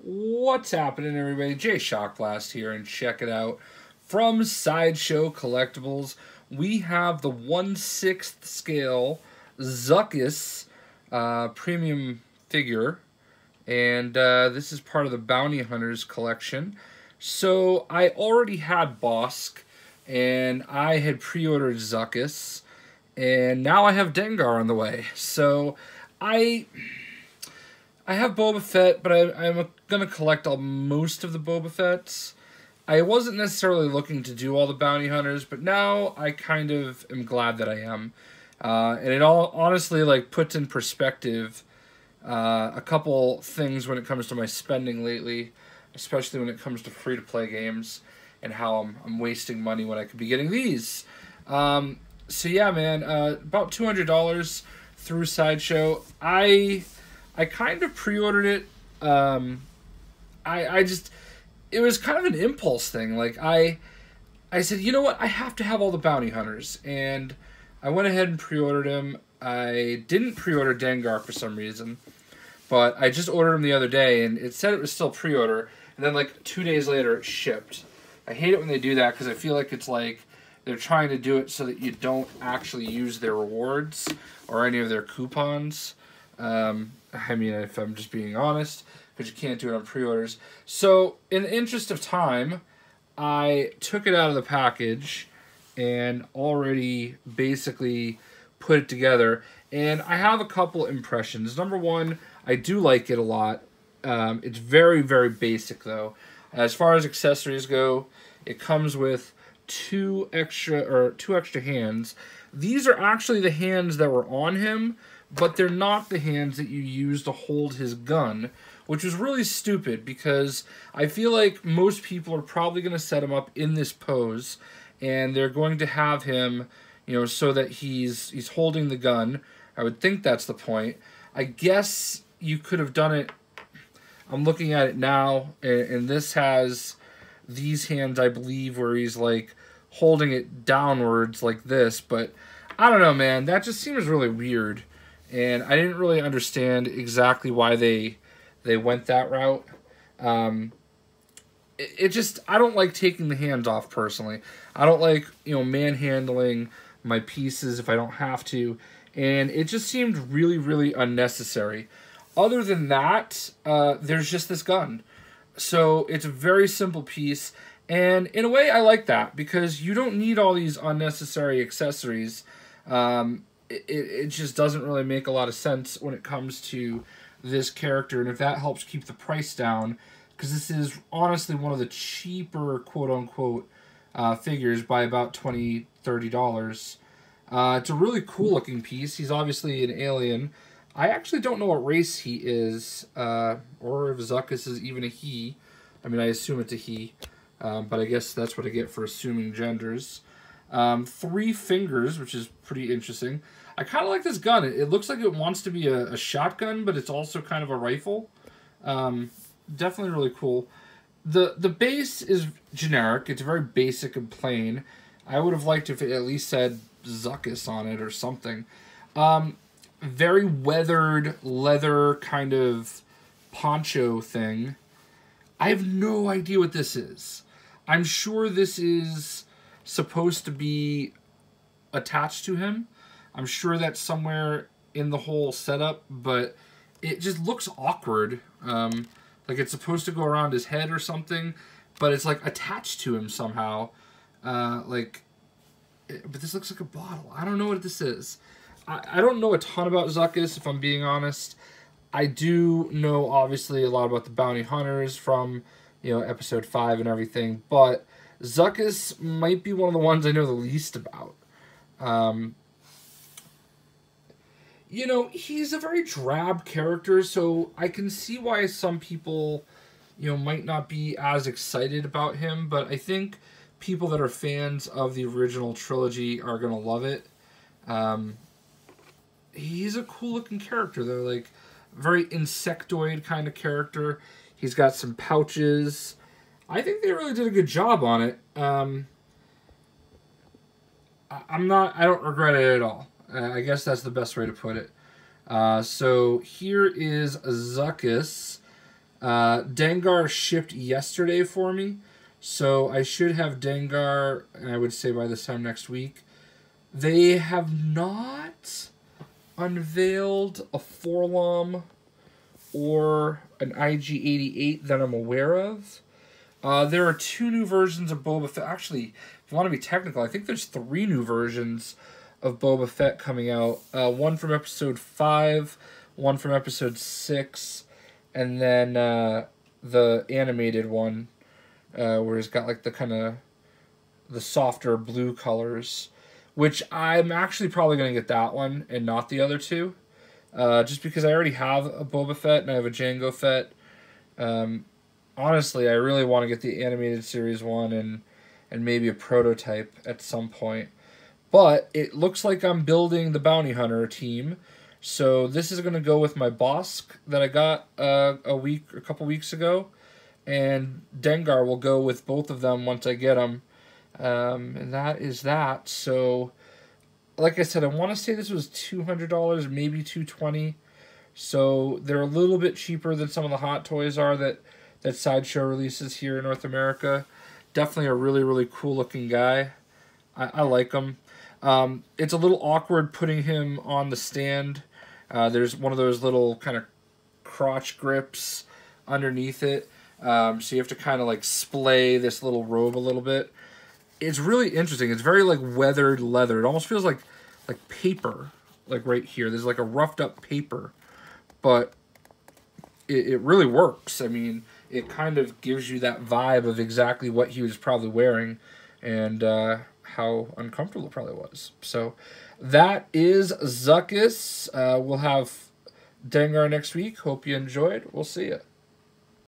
What's happening, everybody? Jay Shockblast here, and check it out. From Sideshow Collectibles, we have the 1/6 scale Zuckuss premium figure, and this is part of the Bounty Hunters collection. So I already had Bossk, and I had pre-ordered Zuckuss, and now I have Dengar on the way. So I have Boba Fett, but I'm going to collect most of the Boba Fetts. I wasn't necessarily looking to do all the Bounty Hunters, but now I kind of am glad that I am. And it all honestly puts in perspective a couple things when it comes to my spending lately, especially when it comes to free-to-play games and how I'm wasting money when I could be getting these. So yeah, man, about $200 through Sideshow. I kind of pre-ordered it. It was kind of an impulse thing. I said, you know what? I have to have all the Bounty Hunters. And I went ahead and pre-ordered him. I didn't pre-order Dengar for some reason. But I just ordered him the other day, and it said it was still pre-order. And then 2 days later, it shipped. I hate it when they do that, because I feel like it's they're trying to do it so that you don't actually use their rewards or any of their coupons. I mean, if I'm just being honest, because you can't do it on pre-orders. So, in the interest of time, I took it out of the package and already basically put it together. And I have a couple impressions. Number one, I do like it a lot. It's very, very basic, though. As far as accessories go, it comes with two extra hands. These are actually the hands that were on him, but they're not the hands that you use to hold his gun, which was really stupid, because I feel like most people are probably going to set him up in this pose, and they're going to have him, so that he's holding the gun. I would think that's the point. I guess you could have done it. I'm looking at it now, and this has these hands, I believe, where he's holding it downwards like this, but I don't know, man. That just seems really weird. And I didn't really understand exactly why they went that route. I don't like taking the hands off, personally. I don't like, manhandling my pieces if I don't have to. And it just seemed really, really unnecessary. Other than that, there's just this gun. So it's a very simple piece. And in a way, I like that, because you don't need all these unnecessary accessories. It just doesn't really make a lot of sense when it comes to this character, and if that helps keep the price down, because this is honestly one of the cheaper quote-unquote figures by about $20-$30. It's a really cool-looking piece. He's obviously an alien. I actually don't know what race he is, or if Zuckuss is even a he. I mean, I assume it's a he, but I guess that's what I get for assuming genders. 3 fingers, which is pretty interesting. I kind of like this gun. It looks like it wants to be a shotgun, but it's also kind of a rifle. Definitely really cool. The base is generic. It's very basic and plain. I would have liked if it at least said Zuckuss on it or something. Very weathered leather kind of poncho thing. I have no idea what this is. I'm sure this is supposed to be attached to him. I'm sure that's somewhere in the whole setup, but it just looks awkward. Like it's supposed to go around his head or something, but it's attached to him somehow. But this looks like a bottle. I don't know what this is. I don't know a ton about Zuckuss, if I'm being honest. I do know, obviously, a lot about the Bounty Hunters from, episode 5 and everything, but Zuckuss might be one of the ones I know the least about. He's a very drab character, so I can see why some people, might not be as excited about him, but I think people that are fans of the original trilogy are going to love it. He's a cool-looking character, though, very insectoid kind of character. He's got some pouches. I think they really did a good job on it. I don't regret it at all. I guess that's the best way to put it. So here is Zuckuss. Dengar shipped yesterday for me, so I should have Dengar, I would say, by this time next week. They have not unveiled a Forlom or an IG-88 that I'm aware of. There are 2 new versions of Boba Fett. Actually, if you want to be technical, I think there's 3 new versions of Boba Fett coming out. One from episode 5, one from episode 6, and then the animated one, where it's got like the kind of the softer blue colors, which I'm actually probably going to get that one and not the other 2. Just because I already have a Boba Fett and I have a Jango Fett. Honestly, I really want to get the animated series one and maybe a prototype at some point. But it looks like I'm building the Bounty Hunter team. So this is going to go with my Bossk that I got a couple weeks ago. And Dengar will go with both of them once I get them. And that is that. So, like I said, I want to say this was $200, maybe $220. So they're a little bit cheaper than some of the Hot Toys are that Sideshow releases here in North America. Definitely a really, really cool looking guy. I like him. It's a little awkward putting him on the stand. There's one of those little kind of crotch grips underneath it. So you have to kind of like splay this little robe a little bit. It's really interesting. It's very like weathered leather. It almost feels like paper, like right here. There's like a roughed up paper, but it really works. I mean, it kind of gives you that vibe of exactly what he was probably wearing and how uncomfortable it probably was. So that is Zuckuss. We'll have Dengar next week. Hope you enjoyed. We'll see you.